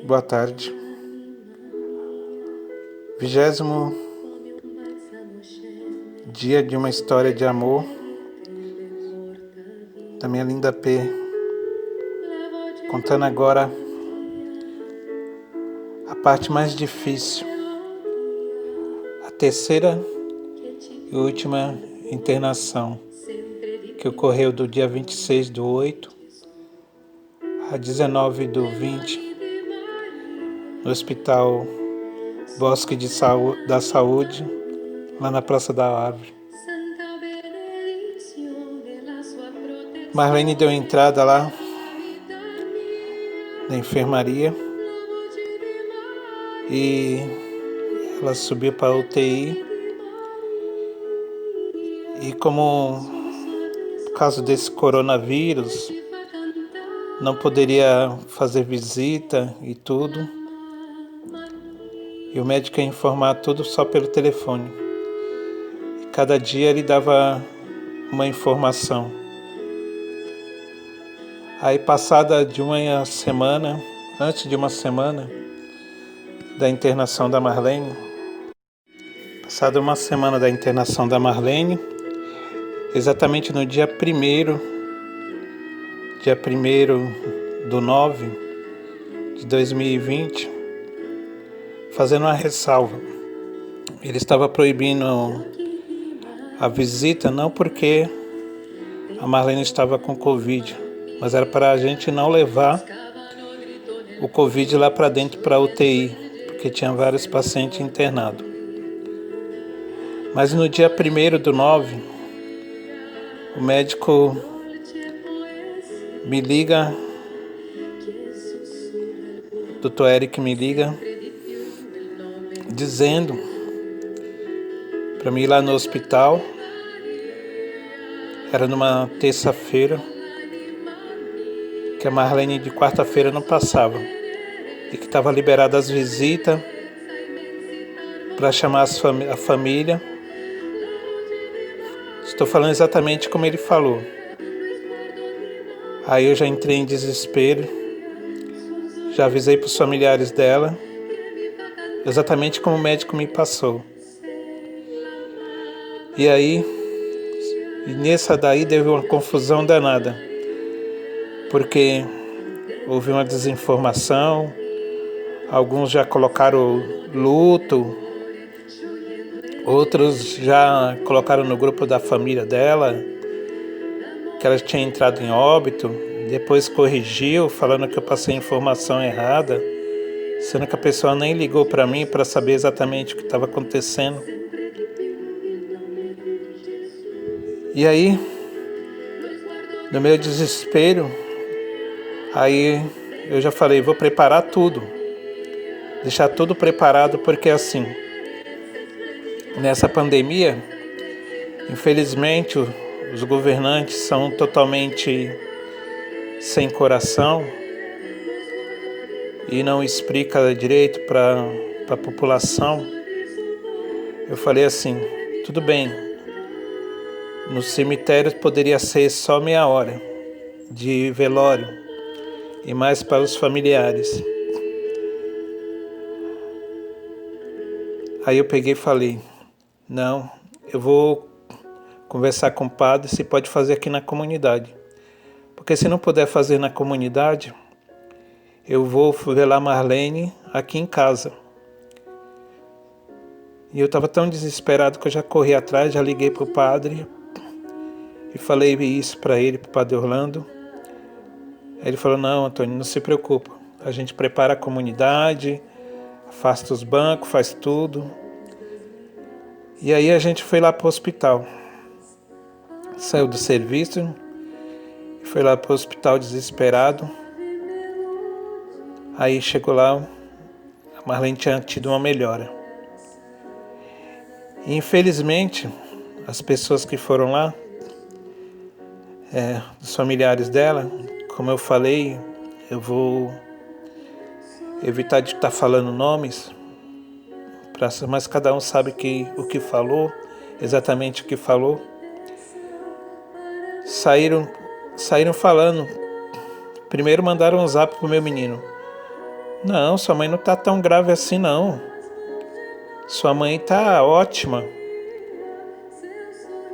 Boa tarde. 20º dia de uma história de amor da minha linda P. Contando agora a parte mais difícil, a terceira e última internação, que ocorreu do dia 26/8 a 19/20 no Hospital Bosque da Saúde, lá na Praça da Árvore. Marlene deu entrada lá na enfermaria e ela subiu para a UTI e como por causa desse coronavírus não poderia fazer visita e tudo, e o médico ia informar tudo só pelo telefone. E cada dia ele dava uma informação. Aí passada de uma semana, antes de uma semana da internação da Marlene, exatamente no dia 1º de 2020, fazendo uma ressalva. Ele estava proibindo a visita não porque a Marlene estava com Covid, mas era para a gente não levar o Covid lá para dentro para a UTI, porque tinha vários pacientes internados. Mas no dia 1º/9, o médico me liga, o Dr. Eric me liga, dizendo para mim ir lá no hospital. Era numa terça-feira, que a Marlene de quarta-feira não passava, e que estava liberada as visitas para chamar a família. Estou falando exatamente como ele falou. Aí eu já entrei em desespero, já avisei para os familiares dela, exatamente como o médico me passou. E aí, nessa daí deu uma confusão danada, porque houve uma desinformação, alguns já colocaram luto, outros já colocaram no grupo da família dela que ela tinha entrado em óbito, depois corrigiu, falando que eu passei informação errada, sendo que a pessoa nem ligou para mim para saber exatamente o que estava acontecendo. E aí, no meu desespero, aí eu já falei, vou preparar tudo, deixar tudo preparado, porque assim, nessa pandemia, infelizmente, os governantes são totalmente sem coração e não explica direito para a população. Eu falei assim, tudo bem, no cemitério poderia ser só meia hora de velório e mais para os familiares. Aí eu peguei e falei, não, eu vou conversar com o padre se pode fazer aqui na comunidade. Porque se não puder fazer na comunidade, eu vou velar Marlene aqui em casa. E eu estava tão desesperado que eu já corri atrás, já liguei para o padre e falei isso para ele, para o padre Orlando. Aí ele falou, não, Antônio, não se preocupa. A gente prepara a comunidade, afasta os bancos, faz tudo. E aí a gente foi lá para o hospital. Saiu do serviço e foi lá para o hospital desesperado. Aí chegou lá, a Marlene tinha tido uma melhora. E infelizmente, as pessoas que foram lá, os familiares dela, como eu falei, eu vou evitar de estar falando nomes, mas cada um sabe o que falou, exatamente o que falou. Saíram falando. Primeiro mandaram um zap pro meu menino. Não, sua mãe não tá tão grave assim não. Sua mãe tá ótima.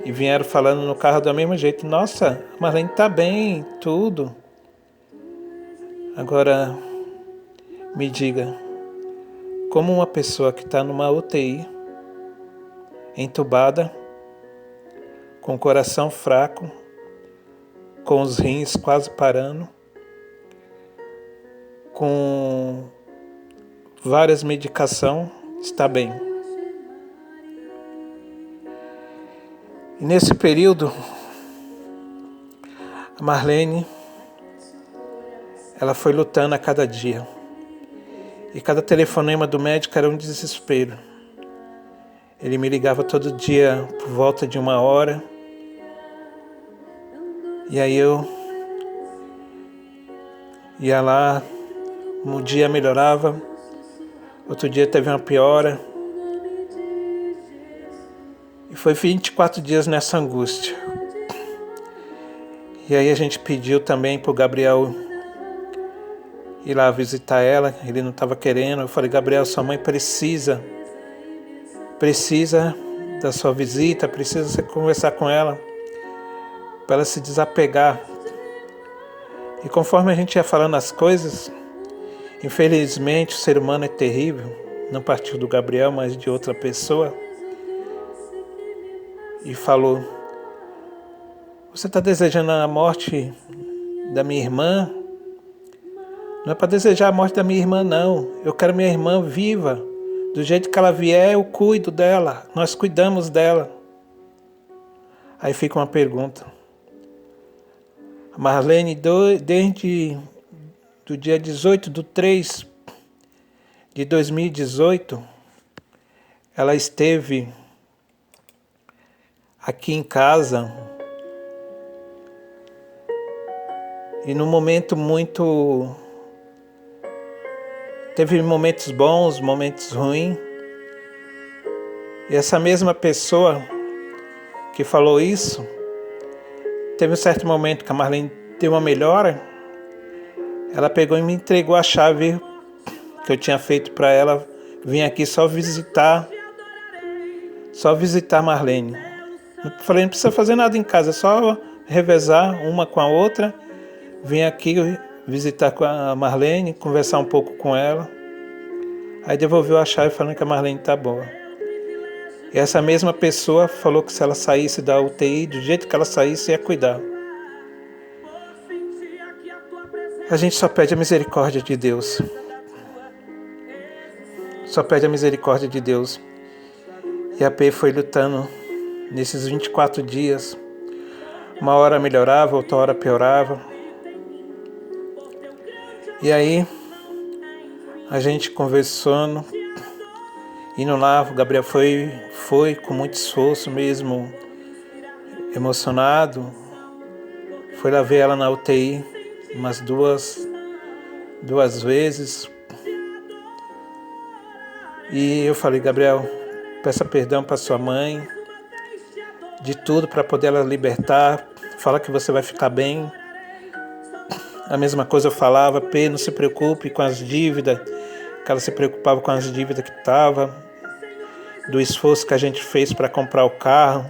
E vieram falando no carro do mesmo jeito. Nossa, a Marlene tá bem, tudo. Agora, me diga, como uma pessoa que está numa UTI, entubada, com o coração fraco, com os rins quase parando, com várias medicações, está bem. E nesse período, a Marlene, ela foi lutando a cada dia. E cada telefonema do médico era um desespero. Ele me ligava todo dia por volta de 1 hora. E aí eu ia lá, um dia melhorava, outro dia teve uma piora. E foi 24 dias nessa angústia. E aí a gente pediu também para o Gabriel ir lá visitar ela, ele não estava querendo. Eu falei, Gabriel, sua mãe precisa da sua visita, precisa você conversar com ela, para ela se desapegar. E conforme a gente ia falando as coisas, infelizmente o ser humano é terrível, não partiu do Gabriel, mas de outra pessoa, e falou, você está desejando a morte da minha irmã? Não é para desejar a morte da minha irmã, não. Eu quero minha irmã viva. Do jeito que ela vier, eu cuido dela. Nós cuidamos dela. Aí fica uma pergunta. A Marlene, desde do dia 18/3/2018, ela esteve aqui em casa e num momento muito... Teve momentos bons, momentos ruins. E essa mesma pessoa que falou isso, teve um certo momento que a Marlene deu uma melhora, ela pegou e me entregou a chave que eu tinha feito para ela vir aqui só visitar a Marlene. Eu falei, não precisa fazer nada em casa, é só revezar uma com a outra, vim aqui visitar com a Marlene, conversar um pouco com ela. Aí devolveu a chave falando que a Marlene tá boa. E essa mesma pessoa falou que se ela saísse da UTI, do jeito que ela saísse, ia cuidar. A gente só pede a misericórdia de Deus. Só pede a misericórdia de Deus. E a P foi lutando nesses 24 dias. Uma hora melhorava, outra hora piorava. E aí, a gente conversando, indo lá, o Gabriel foi com muito esforço mesmo, emocionado. Foi lá ver ela na UTI umas duas vezes. E eu falei, Gabriel, peça perdão para sua mãe, de tudo para poder ela libertar. Fala que você vai ficar bem. A mesma coisa eu falava, P, não se preocupe com as dívidas, que ela se preocupava com as dívidas que estava, do esforço que a gente fez para comprar o carro,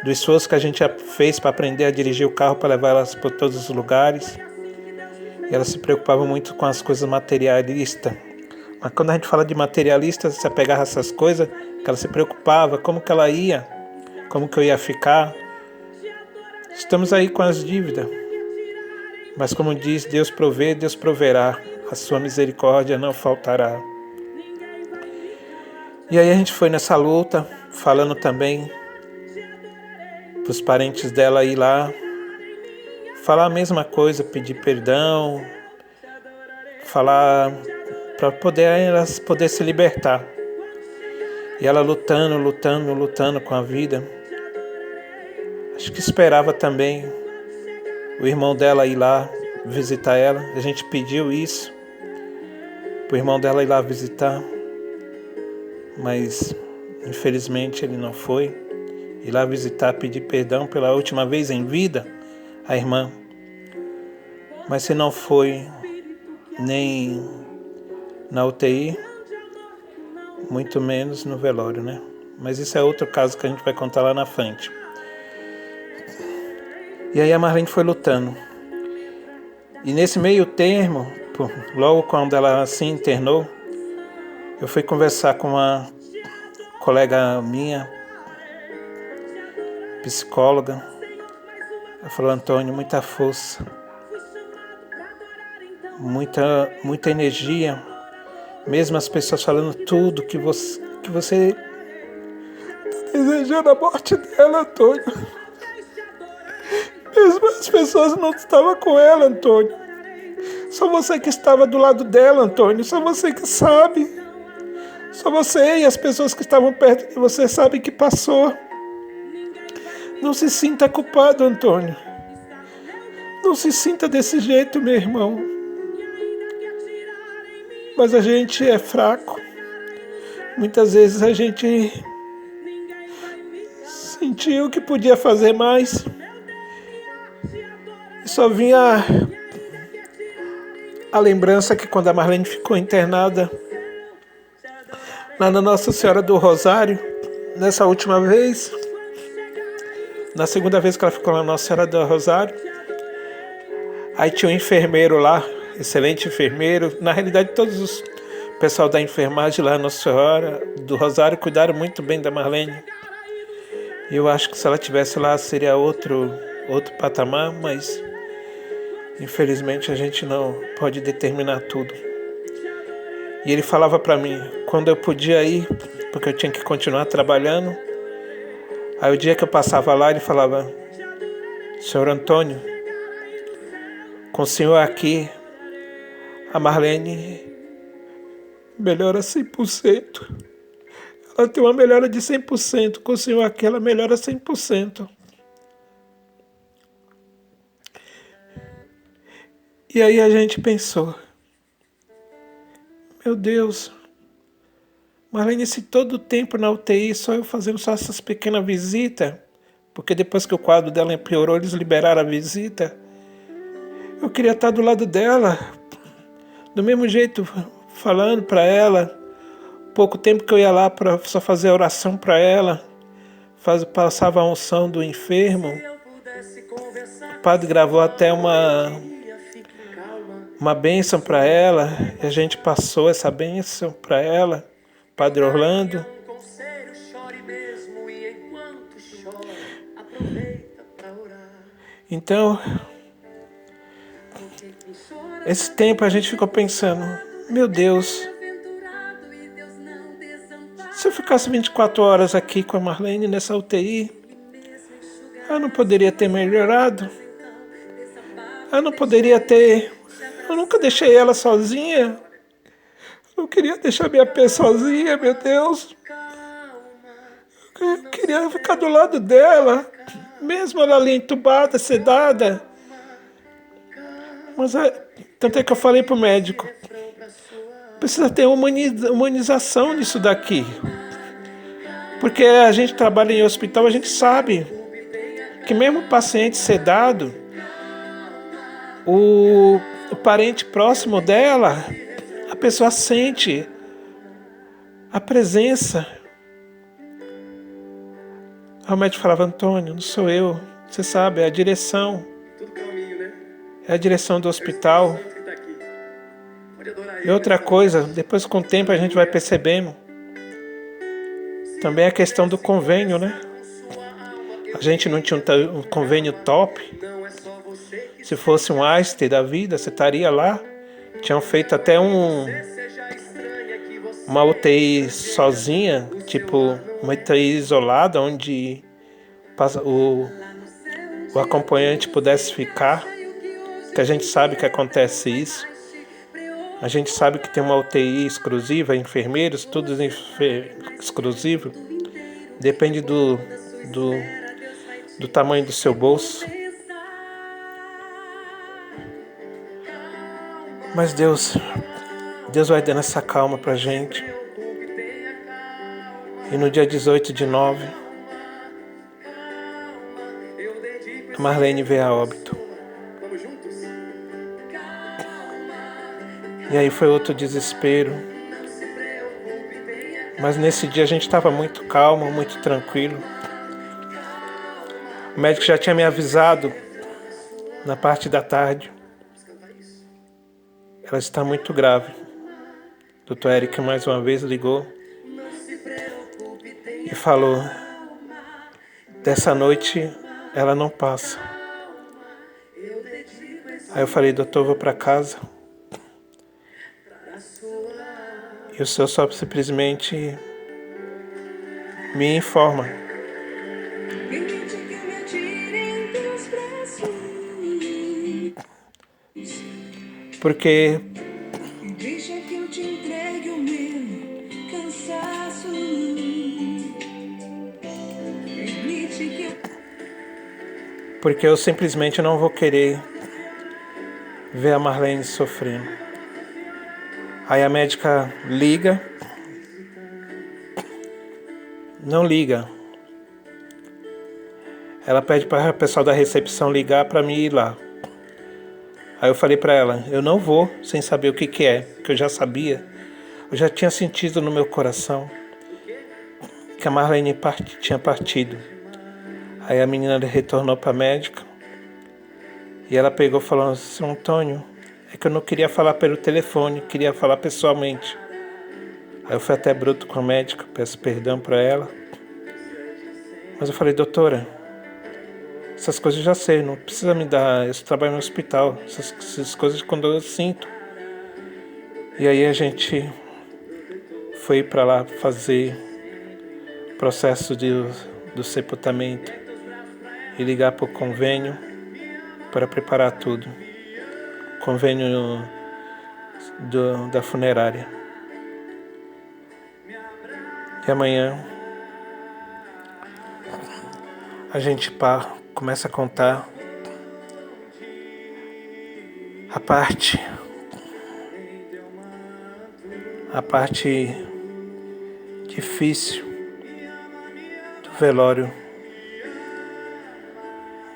do esforço que a gente fez para aprender a dirigir o carro para levar elas por todos os lugares. E ela se preocupava muito com as coisas materialistas. Mas quando a gente fala de materialista, você pegava essas coisas, que ela se preocupava, como que ela ia, como que eu ia ficar. Estamos aí com as dívidas. Mas como diz, Deus provê, Deus proverá. A sua misericórdia não faltará. E aí a gente foi nessa luta, falando também para os parentes dela ir lá, falar a mesma coisa, pedir perdão, falar para elas poder se libertar. E ela lutando com a vida. Acho que esperava também o irmão dela ir lá visitar ela. A gente pediu isso, para o irmão dela ir lá visitar, mas infelizmente ele não foi. Ir lá visitar, pedir perdão pela última vez em vida, a irmã. Mas se não foi nem na UTI, muito menos no velório, né? Mas isso é outro caso que a gente vai contar lá na frente. E aí a Marlene foi lutando. E nesse meio termo, logo quando ela se internou, eu fui conversar com uma colega minha, psicóloga. Ela falou: Antônio, muita força, muita energia. Mesmo as pessoas falando tudo que você está desejando a morte dela, Antônio. Mesmo as pessoas não estavam com ela, Antônio. Só você que estava do lado dela, Antônio. Só você que sabe. Só você e as pessoas que estavam perto de você sabem que passou. Não se sinta culpado, Antônio. Não se sinta desse jeito, meu irmão. Mas a gente é fraco. Muitas vezes a gente sentiu que podia fazer mais. E só vinha a lembrança que quando a Marlene ficou internada lá na Nossa Senhora do Rosário, nessa última vez, na segunda vez que ela ficou lá na Nossa Senhora do Rosário, aí tinha um enfermeiro lá, excelente enfermeiro. Na realidade, todos os pessoal da enfermagem lá na Nossa Senhora do Rosário cuidaram muito bem da Marlene. E eu acho que se ela estivesse lá seria outro patamar, mas infelizmente a gente não pode determinar tudo. E ele falava para mim, quando eu podia ir, porque eu tinha que continuar trabalhando, aí o dia que eu passava lá, ele falava: Senhor Antônio, com o senhor aqui, a Marlene melhora 100%. Ela tem uma melhora de 100%. Com o senhor aqui, ela melhora 100%. E aí a gente pensou: meu Deus, Marlene, se todo o tempo na UTI, só eu fazendo só essas pequenas visitas, porque depois que o quadro dela piorou, eles liberaram a visita. Eu queria estar do lado dela, do mesmo jeito, falando para ela. Pouco tempo que eu ia lá para só fazer oração para ela, passava a unção do enfermo. O padre gravou até uma bênção para ela, e a gente passou essa bênção para ela, Padre Orlando. Então, esse tempo a gente ficou pensando: meu Deus, se eu ficasse 24 horas aqui com a Marlene nessa UTI, eu não poderia ter melhorado. Eu não poderia ter... Eu nunca deixei ela sozinha. Eu não queria deixar minha pé sozinha, meu Deus. Eu queria ficar do lado dela, mesmo ela ali entubada, sedada. Mas tanto é que eu falei pro médico: precisa ter humanização nisso daqui. Porque a gente trabalha em hospital, a gente sabe que mesmo o paciente sedado, o parente próximo dela, a pessoa sente a presença. Aí o médico falava: Antônio, não sou eu, você sabe, é a direção. É a direção do hospital. E outra coisa, depois com o tempo a gente vai percebendo, também a questão do convênio, né? A gente não tinha um convênio top. Se fosse um Einstein da vida, você estaria lá. Tinham feito até uma UTI sozinha, tipo uma UTI isolada, onde o acompanhante pudesse ficar. Que a gente sabe que acontece isso. A gente sabe que tem uma UTI exclusiva, enfermeiros, tudo exclusivo. Depende do tamanho do seu bolso. Mas Deus vai dando essa calma pra gente. E no dia 18/9, a Marlene veio a óbito. E aí foi outro desespero. Mas nesse dia a gente estava muito calmo, muito tranquilo. O médico já tinha me avisado na parte da tarde. Ela está muito grave. O Dr. Eric mais uma vez ligou e falou: dessa noite ela não passa. Aí eu falei: doutor, vou para casa. E o senhor só simplesmente me informa. Porque deixa que eu te entregue o meu cansaço. Permite que porque eu simplesmente não vou querer ver a Marlene sofrendo. Aí a médica liga. Não liga. Ela pede para o pessoal da recepção ligar para mim ir lá. Aí eu falei para ela: eu não vou sem saber o que é, porque eu já sabia. Eu já tinha sentido no meu coração que a Marlene tinha partido. Aí a menina retornou para a médica e ela pegou e falou: Sr. Antônio, é que eu não queria falar pelo telefone, queria falar pessoalmente. Aí eu fui até bruto com a médica, peço perdão para ela. Mas eu falei: doutora, essas coisas eu já sei, não precisa me dar, eu trabalho no hospital, essas coisas quando eu sinto. E aí a gente foi para lá fazer o processo do sepultamento e ligar para o convênio para preparar tudo. Convênio da funerária. E amanhã a gente começa a contar a parte difícil do velório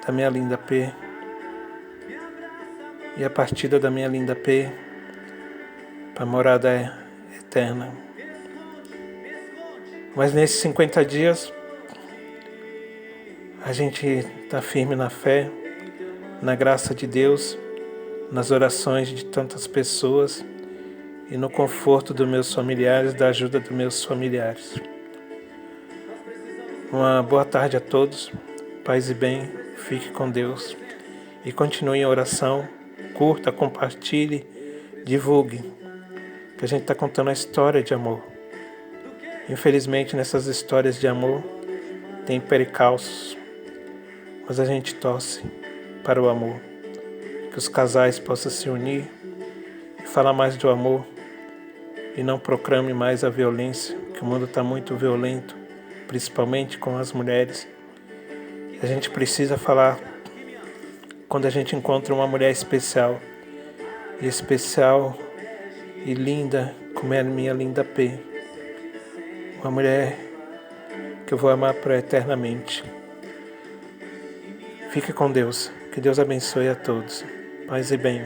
da minha linda P e a partida da minha linda P para a morada eterna. Mas nesses 50 dias a gente está firme na fé, na graça de Deus, nas orações de tantas pessoas e no conforto dos meus familiares, da ajuda dos meus familiares. Uma boa tarde a todos, paz e bem, fique com Deus e continue em oração, curta, compartilhe, divulgue, que a gente está contando a história de amor. Infelizmente nessas histórias de amor tem percalços, mas a gente torce para o amor, que os casais possam se unir e falar mais do amor e não proclame mais a violência, que o mundo está muito violento, principalmente com as mulheres. A gente precisa falar quando a gente encontra uma mulher especial e linda, como é a minha linda P. Uma mulher que eu vou amar para eternamente. Fique com Deus. Que Deus abençoe a todos. Paz e bem.